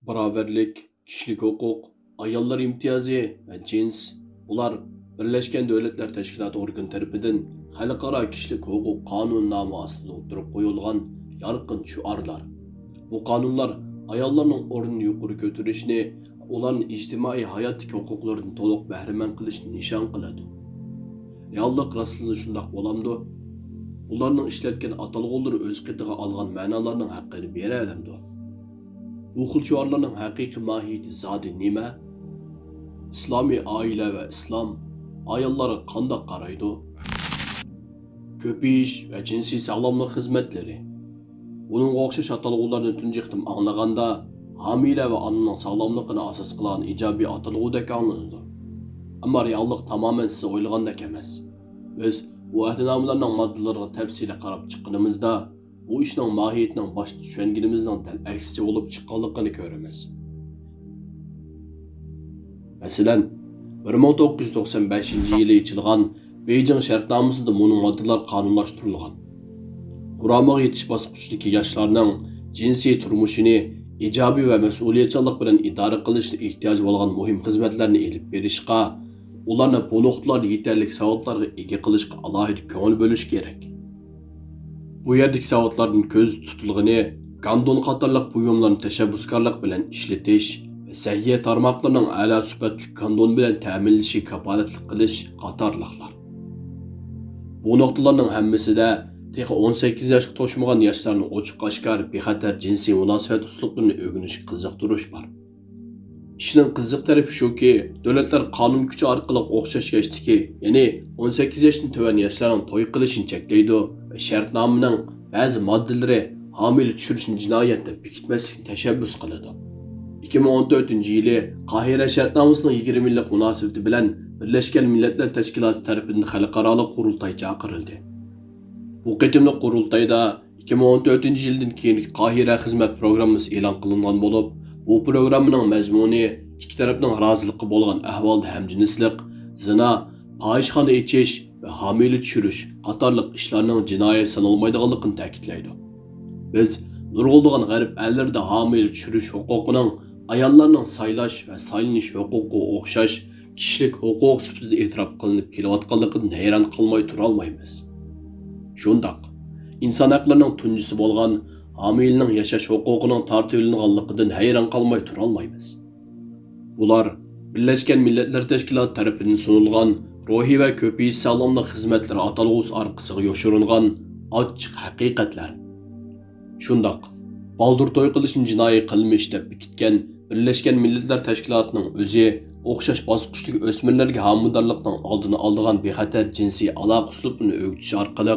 Barobarlik, kishilik huquq, ayollar imtiyozi va jins bular Birleşken Devletler Teşkilatı organ tarafidan xalqaro kishilik huquq qonun nomi ostida o'tirib qo'yilgan yorqin shuarlar. Bu qonunlar ayollarning o'rnini yuqori ko'tarishni, ularning ijtimoiy hayotdagi huquqlaridan to'liq bahramand qilishni nishon qiladi. Reallik rostida shundoq bo'lamdi. Ularning ishlatgan atalg'ulari o'z qitiga olgan ma'nolarning haqqini bera olamdi. Bu xil shuarlarning haqiqiy mohiyati zodi nima? İslomiy oila va islom ayollarga qanday qaraydi? Ko'payish va jinsiy sog'lomlik xizmatlari. Buningga o'xshash atalg'ularni tunji qitim anglaganda homila va onaning sog'lomligini asos qilgan ijobiy atalg'udek anglanadi. Ammo reallik tamoman siz o'ylagandek emas. Biz bu ahdnomalarning moddalariga tafsili qarab chiqqanimizda bu ishning mohiyatining boshda tushunganimizdan dal aksicha bo'lib chiqqanligini ko'ramiz. Masalan, 1995-yili ichilgan Beijing shartnomasida buning moddalar qonunlashtirilgan. Quramaga yetish bosqichidagi yoshlarning jinsiy turmushini ijobiy va mas'uliyatchanlik bilan idora qilishga ehtiyoji bo'lgan muhim xizmatlarni elib berishga, ularni bu nuqtalarda yetarli savodlarga ega qilishga alohida ko'ngil bo'lish kerak. Bu yerdagi savodlardan ko'z tutilgani gandon qatorliq buyumlarni tashabbuskorlik bilan ishlatish va sahiya tarmoqlarining a'lo sifatli gandon bilan ta'minlashi kafolatlik qilish qatorliqlar. Bu nuqtalarning hammasida texi 18 yoshga to'shmagan yoshlarning ochiq-oshkor bexatar jinsiy munosabat uslublarini o'rganishga qiziqtirish bor. Ishning qiziq tarafi shuki, davlatlar qonun kuchi orqali o'xshash yoshdagi, ya'ni 18 yoshdan tuvan yoshlarning to'y qilishini cheklaydi va shartnomaning ba'zi moddalari homila tushirishni jinoyat deb bekitmaslikni tashabbus qiladi. 2014-yili Qohira shartnomasining 20 yillik munosabati bilan Birleşken Milletler Teşkilatı tarafından xalqaro qurultay chaqirildi. Bu qitimli qurultayda 2014-yildan keyingi Qohira xizmat programmasi e'lon qilingan bo'lib, bu programmaning mazmuni ikki tarafning roziligi bo'lgan ahvolda hamjinslik, zina, fohishxona ichish va homila tushirish qatorliq ishlarning jinoyat sanalmaydiganligini ta'kidlaydi. Biz nurg'uldigan g'arb ellarida homila tushirish huquqining ayollarning saylash va saylanish huquqiga o'xshash kishilik huquq sifatida e'tirof qilinib kelayotganligidan hayron qolmay tura olmaymiz. Shundoq, inson haqlarining tunjisi bo'lgan homilaning yashash huquqining tartibilanganligidan hayron qolmay tura olmaymiz. Bular Birleşken Milletler Teşkilatı tarafından sunulgan ruhiy va ko'payish sog'lomlik xizmatlari atalg'usi orqasiga yoshiringan ochiq haqiqatlar. Shundoq, baldur to'y qilishni jinoiy qilmish deb bekitgan Birleşken Milletler Teşkilatı'ning o'zi o'xshash bosqichli o'smirlarga homiladorlikning oldini oladigan bexatar jinsiy aloqa uslubini o'rgatish orqali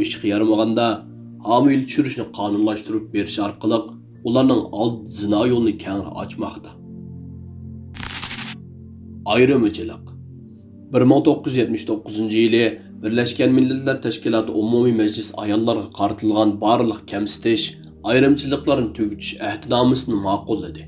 ishga yaramaganda homila tushirishni qonunlashtirib berish orqali ularning old zino yo'lini keng ochmoqda. Ayrımcılık. 1979-yili Birleşken Milletler Teşkilatı Umumiy Meclis ayollarga qaratilgan barliq kamsitish, ayrımçılıklarni tugutish ahdnomasini ma'qulladi.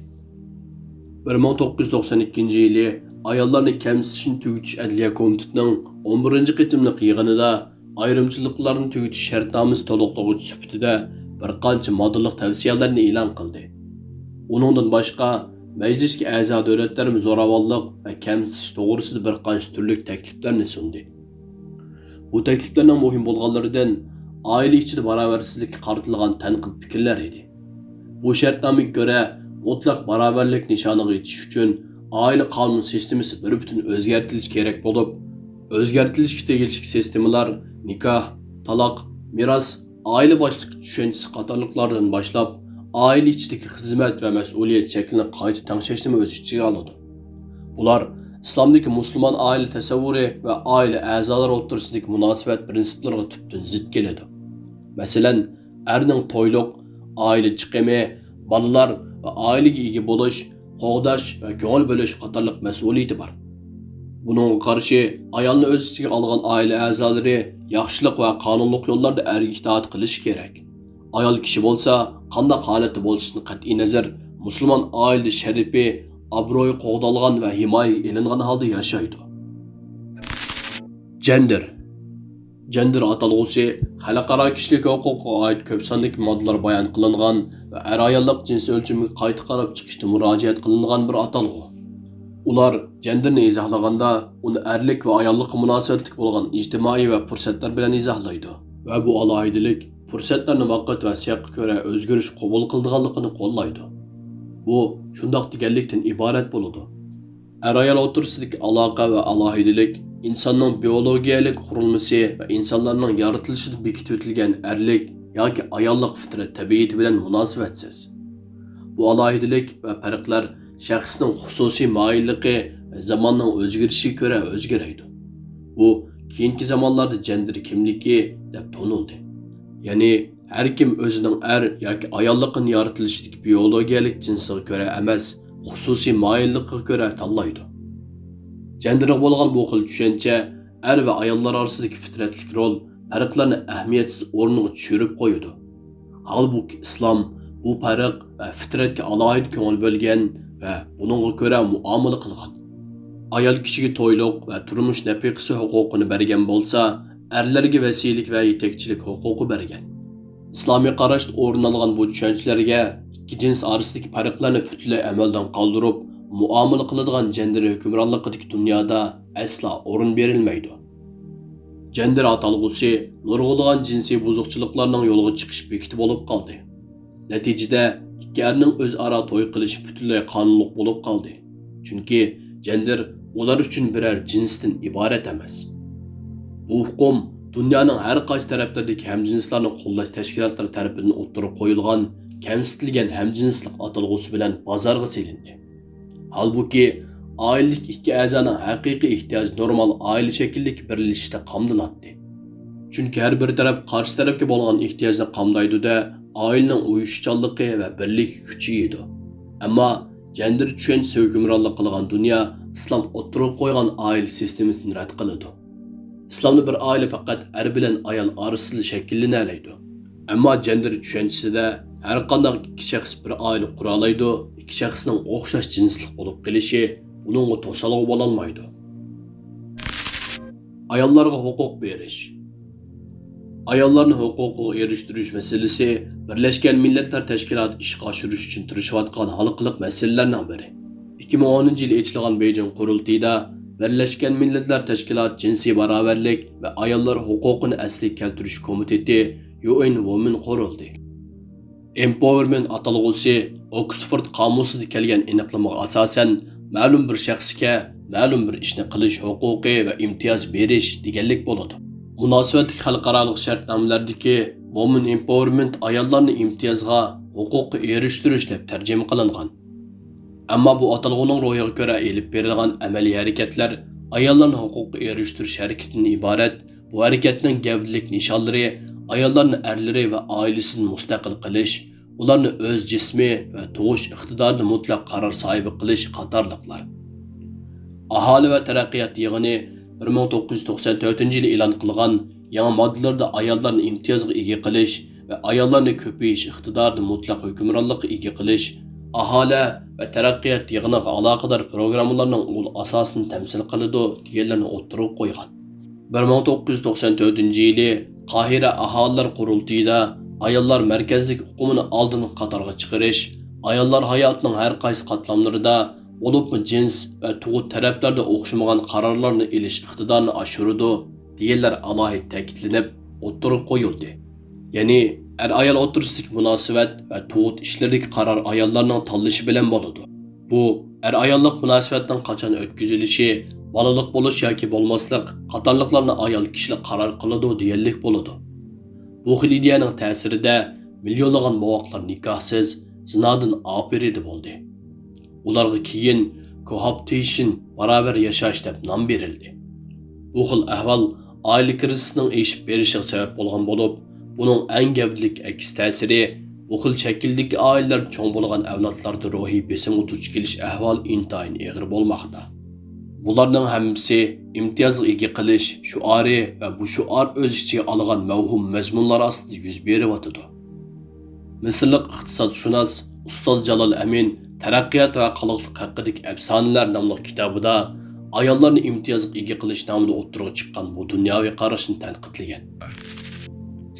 1992-yili ayollarni kamsitishni tugutish Adliya komitetining 11-qitimliq yig'inida ayrımçılıklarni tugutish shartnomasi to'liqlovchi sifatida bir qancha moddalik tavsiyalarni e'lon qildi. Uningdan boshqa Meclisga a'zo davlatlarimiz zo'ravonlik va kamsitish to'g'risida bir qancha turli takliflarni sundi. Bu takliflarning muhim bo'lganlaridan oila ichida barobarsizlikka qaratilgan tanqid fikrlar edi. Bu shartnomaga ko'ra mutlaq barobarlik nishoniga yetish uchun oila qonun sistemasi bir butun o'zgartirish kerak bo'lib, o'zgartirishga tegishli sistemalar nikoh, taloq, miros, oila boshliqi tushunchasi qatorliqlardan boshlab oila ichidagi xizmat va mas'uliyat shaklini qayta tanglashni o'z ichiga oladi. Bular islomdagi musulmon oila tasavvuri va oila a'zolari o'rtasidagi munosabat prinsiplariga tubdan zid keladi. Masalan, erning to'yliq, oila chiqimi, bolalar va oilaga ega bo'lish, qo'g'dash va ko'ngil bo'lish qatorliq mas'uliyati bor. Buningga qarshi ayolni o'z ichiga olgan oila a'zolari yaxshilik va qonunliq yo'llarda erga itoat qilish kerak. Ayol kishi bo'lsa, qanday holatda bo'lishini qat'iy nazar musulmon oila sharifi, obro'yi qo'g'dalgan va himoya elingan holda yashaydi. Gender. Gender atalg'usi xalqaro kishilik huquqiga oid ko'p sonli moddalar bayon qilingan va er-ayollik jinsi o'lchamiga qayta qarab chiqishda murojaat qilingan bir atalg'u. Ular genderni izohlaganda uni erlik va ayollikqa munosabatli bo'lgan ijtimoiy va fursatlar bilan izohlaydi va bu alohidalik fursatlarni vaqt va siyaqqa ko'ra o'zgarish qabul qiladiganligini qo'llaydi. Bu shundoq deganlikdan iborat bo'ladi. Er-ayol o'rtasidagi aloqa va alohidalik insonning biologiyalik qurilmasi va insonlarning yaratilishida bekitib o'tilgan erlik yoki ayollik fitrat tabiati bilan munosabatsiz. Bu alohidalik va farqlar shaxsning xususiy moyilligi va zamonning o'zgarishiga ko'ra o'zgaradi. Bu keyingi zamonlarda gender kimligi deb to'nildi. Ya'ni har kim o'zining er yoki ayolligini yaratilishidagi biologiyalik jinsiga ko'ra emas, xususiy moyilligiga ko'ra tanlaydi. Genderga bo'lgan bu xil tushuncha er va ayollar orasidagi fitratlik rol farqlarni ahamiyatsiz o'rniga tushirib qo'yadi. Halbuki islom bu farq va fitratga alohida ko'ngil bo'lgan va buningga ko'ra muomala qilgan. Ayol kishiga to'yliq va turmush nafaqasi huquqini bergan bo'lsa, erlarga vasiylik va yetakchilik huquqi bergan. Islomiy qarashda o'rin olgan bu tushunchalarga ikki jins orasidagi farqlarni butunlay amaldan qoldirib, muomala qiladigan gender hukmronligidagi dunyoda aslo o'rin berilmaydi. Gender atalg'usi nurg'ulg'an jinsiy buzuqchiliklarning yo'lga chiqish bekiti bo'lib qoldi. Natijada ikki erning o'zaro to'y qilish butunlay qonunli bo'lib qoldi. Chunki gender ular uchun biror jinsdan iborat emas. Bu hukm dunyoning har qaysi taraflaridagi hamjinslarni qo'llash tashkilotlari tomonidan o'ttirib qo'yilgan kamsitilgan hamjinslik atalg'usi bilan bozorga selindi. Halbuki oilalik ikki a'zoning haqiqiy ehtiyoji normal oila shakllik birlashishda qamdilatdi. Chunki har bir taraf qarshi tarafga bo'lgan ehtiyojni qamdaydi-da, oilaning uyushchanligi va birlik kuchi edi. Ammo gender tushunchasi hukmronlik qilgan dunyo islom o'ttirib qo'ygan oila sistemasini rad qiladi. İslamda bir aile faqat er bilan ayol orasida shakllanadi. Ammo gender tushunchasida har qanday ikki shaxs bir oila qura oladi, ikki shaxsning o'xshash jinslik bo'lib qolishi buningga to'sqinlik bo'la olmaydi. Ayollarga huquq berish. Ayollarning huquqiga erishtirish masalasi Birlashgan Millatlar Tashkiloti ishga oshirish uchun tirishayotgan xalqaro masalalarning biri. 2010-yil ochilgan Beijing qurultayida Birleşken Milletler Teşkilatı Cinsi Baraberlik ve Ayollar Hukukunu Asliga Keltirish Komiteti UN Women quruldi. Empowerment atalg'usi Oxford qomusida kelgan aniqlamaga asosan ma'lum bir shaxsga ma'lum bir ishni qilish huquqi va imtiyoz berish deganlik bo'ladi. Munosabatli xalqaro shartnomalardagi Women Empowerment ayollarni imtiyozga, huquqqa erishtirish deb tarjima qilingan. Ammo bu atalg'uning ro'yiga ko'ra elib berilgan amaliy harakatlar ayollarning huquqqa erishtirish harakatidan iborat. Bu harakatning gavdalik nishonlari ayollarni erlari va oilasidan mustaqil qilish, ularni o'z jismi va tug'ish iqtidorini mutlaq qaror sohibi qilish qatorliqlar. Aholi va taraqqiyot yig'ini 1994-yil e'lon qilgan yangi moddalarda ayollarni imtiyozga ega qilish va ayollarni ko'payish iqtidorini mutlaq hukmronlikka ega qilish, aholi va taraqqiyot yig'iniga aloqador programmalarning ul asosini tamsil qiladi deganlarni o'ttirib qo'ygan. 1994-yili Qohira aholilar qurultayida ayollar markazlik huquqini oldin qatorga chiqarish, ayollar hayotining har qaysi qatlamlarida bo'libmi jins va tug'ut taraflarda o'xshamagan qarorlarni elish iqtidorini oshiradi deganlar alohida ta'kidlanib o'ttirib qo'yildi. Ya'ni er-ayol o'rtasidagi munosabat va tug'ut ishlaridagi qaror ayollarning tanlashi bilan bo'ladi. Bu er-ayollik munosabatning qachon o'tkazilishi, bolalik bo'lish yoki bo'lmaslik qatorliqlarni ayol kishilar qaror qiladi deganlik bo'ladi. Bu xil ideyaning ta'sirida millionlagan bovoqlar nikohsiz, zinodan opiridi bo'ldi. Ularga keyin cohabitation, barobar yashash deb nom berildi. Bu xil ahvol oila krizisining eshib berishiga sabab bo'lgan bo'lib, buning eng gavdalik aks ta'siri bu xil shakldagi oilalar cho'ng bo'lgan avlodlarda ruhiy besimga duch kelish ahvol intayin og'ir bo'lmoqda. Bularning hammasi imtiyozga ega qilish shuari va bu shuar o'z ichiga olgan mavhum mazmunlar ostida yuz beryotidi. Misrlik iqtisodshunos Ustoz Jalol Amin Taraqqiyot va qaloqlik haqidagi afsonalar nomli kitobida ayollarni imtiyozga ega qilish nomida o'ttirg'a chiqqan bu dunyoviy qarashni tanqidlagan.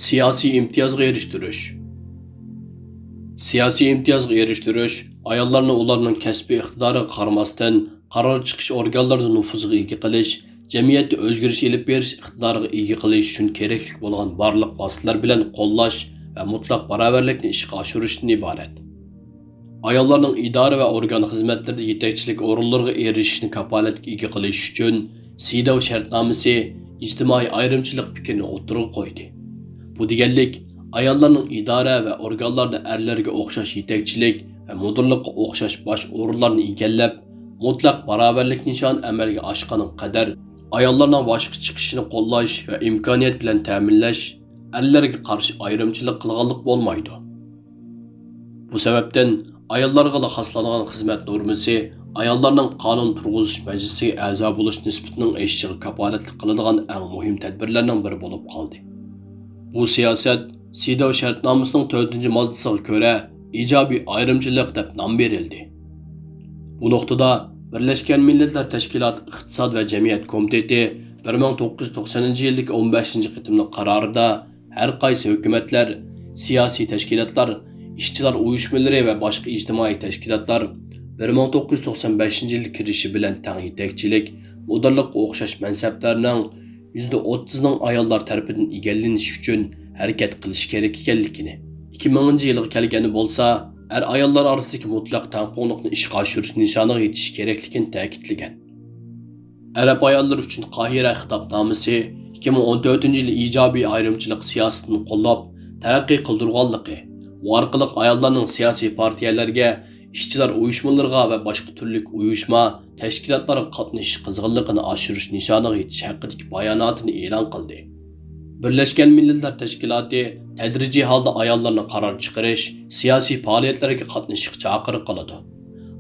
Siyosiy imtiyozga erishtirish. Siyosiy imtiyozga erishtirish ayollarni ularning kasbiy iqtidoriga qaramasdan qaror chiqish organlarida nufuzga ega qilish, jamiyatda o'zgarish elib berish iqtidoriga ega qilish uchun kerakli bo'lgan barliq vositalar bilan qo'llash va mutlaq barobarlikni ishga oshirishdan iborat. Ayollarning idora va organ xizmatlarida yetakchilik o'rinlariga erishishni kafolatga ega qilish uchun CEDAW shartnomasi ijtimoiy ayrimchilik fikrini o'ttirg'a qo'ydi. Bu deganlik ayollarning idora va organlarda erlarga o'xshash yetakchilik va mudirlikqa o'xshash bosh o'rinlarni egallab, mutlaq barobarlik nishoni amalga oshgani qadar ayollarning boshqa chiqishini qo'llash va imkoniyat bilan ta'minlash erlarga qarshi ayrimchilik qilganlik bo'lmaydi. Bu sababdan ayollarga xoslangan xizmat normasi ayollarning qonun turg'izish majlisiga a'zo bo'lish nisbatining oshishiga kafolatlik qiladigan eng muhim tadbirlarning biri bo'lib qoldi. Bu siyosat CEDAW shartnomasining 4-moddasiga ko'ra ijobiy ayrimchilik deb nom berildi. Bu nuqtada Birleşken Milletler Teşkilatı İqtisad ve Cemiyet Komiteti 1990-yildagi 15-qitimli qarorida har qaysi hukumatlar, siyosiy tashkilotlar, ishchilar uyushmalari va boshqa ijtimoiy tashkilotlar 1995-yil kirishi bilan teng yetakchilik, mudirlikqa o'xshash mansablarning %30ning ayollar tarafidan egallanishi uchun harakat qilish kerak ekanligini, 2000-yilga kelgani bo'lsa, ayollar orasidagi mutlaq tangqonlikni ishga oshirish nishoniga yetish kerakligini ta'kidlagan. Arab ayollar uchun Qohira xitobnomasi 2014-yil ijobiy ayrimchilik siyosatini qo'llab, taraqqiy qildirganligi, bu orqali ayollarning siyosiy partiyalarga, ishchilar uyushmalariga va boshqa turli uyushma, tashkilotlarga qatnashish qizg'inligini oshirish nishoniga yetish haqidagi bayonotini e'lon qildi. Birleşken Milletler Teşkilatı tədrici halda ayollarni qaror chiqarish, siyosiy faoliyatlarga qatnashishga chaqiriq qiladi.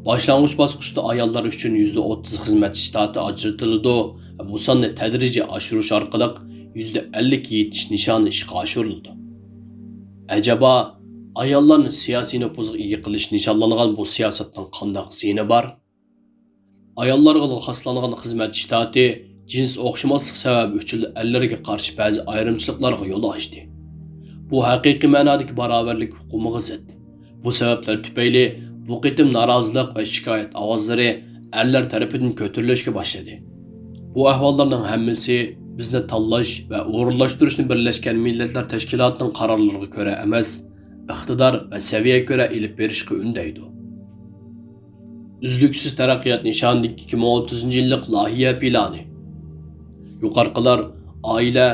Boshlang'ich bosqichda ayollar uchun %30 xizmat shtati ajratiladi va bu sonni tadrijiy oshirish orqali %50 ga yetish nishoni ishga oshirildi. Acaba ayollarni siyosiy nüfuzga ega qilish nishonlangan bu siyosatning qanday ziyni bor? Ayollarga xoslangan xizmat shtati cins o'xshamaslik sababi uchun erlarga qarshi ba'zi ayrimchiliklarga yo'l ochdi. Bu haqiqiy ma'nodagi barobarlik huquqiga zid. Bu sabablar tufayli bu qitim norozilik va shikoyat ovozlari erlar tarafidan ko'tarilishga boshladi. Bu ahvollarning hammasi bizni tanlash va o'rinlashtirishni Birleşken Milletler Teşkilatı'nın qarorlariga ko'ra emas, iqtidor va saviyaga ko'ra elib berishga undaydi. Uzluksiz taraqqiyot nishonidagi 2030-yillik loyiha plani. Yuqorqilar oila,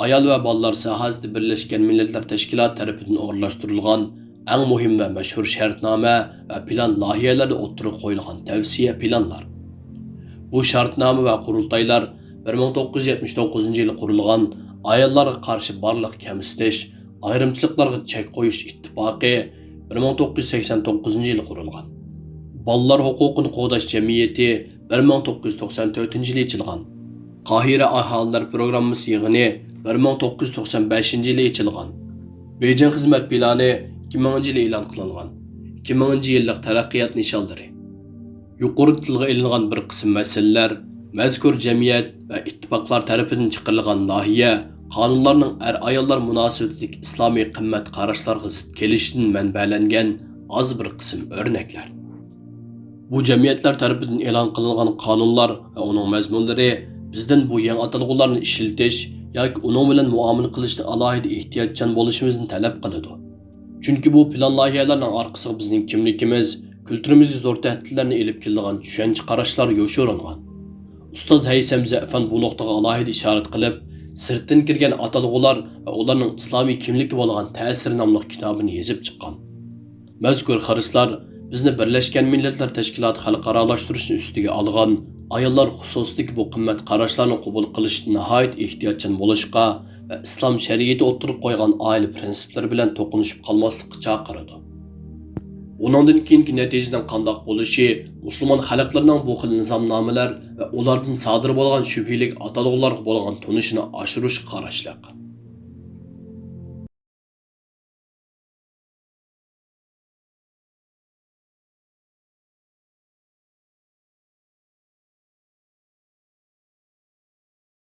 ayol va bolalar sohasida Birleşken Milletler Teşkilatı tarafidan o'rinlashtirilgan eng muhim va mashhur shartnoma va plan loyihalarida o'ttirib qo'yilgan tavsiya planlar. Bu shartnoma va qurultaylar 1979-yilda qurilgan ayollarga qarshi barliq kamsitish, ayrimchiliklarga chek qo'yish ittifoqi 1989-yilda qurilgan. Bolalar huquqini qo'g'dash jamiyati 1994-yilda ochilgan. Qohira aholilar programmasi yig'ini 1995-yilda ochilgan. Beijing xizmat plani 2000-yilda e'lon qilingan. 2000-yillik taraqqiyot nishonlari. Yuqori tilga ilingan bir qism masalalar mazkur jamiyat va ittifoqlar tarafidan chiqarilgan loyiha qonunlarning ayollar munosabatidagi islomiy qimmat qarashlarga zid kelishidan manbalangan az bir qism o'rnaklar. Bu jamiyatlar tarafidan e'lon qilingan qonunlar va uning mazmunlari bizdan bu yangi atalg'ularni ishlatish yoki uning bilan muomala qilishni alohida ehtiyotchan bo'lishimizni talab qiladi. Chunki bu plan loyihalarning orqasiga bizning kimligimiz, kulturimizni zo'r tahdidlarni elib kelgan tushuncha qarashlar yoshiringan. Ustoz Haysam Zafan bu nuqtaga alohida ishorat qilib, sirtdan kirgan atalg'ular va ularning islomiy kimligi bo'lgan ta'sir nomli kitobini yozib chiqqan. Mazkur xarislar bizni Birleşken Milletler Teşkilatı xalqaralashtirishni ustiga olgan ayollar xususidagi bu qimmat qarashlarni qabul qilishni nihoyat ehtiyotchan bo'lishga va islom shariati o'tirib qo'ygan oila prinsiplari bilan to'qinishib qolmaslikka chaqiradi. Bundan keyingi natijadan qandoq bo'lishi musulmon xalqlarining bu xil nizomnomalar va ulardan sodir bo'lgan shubhalik atalg'ularga bo'lgan tunishini oshirishga qarashliq.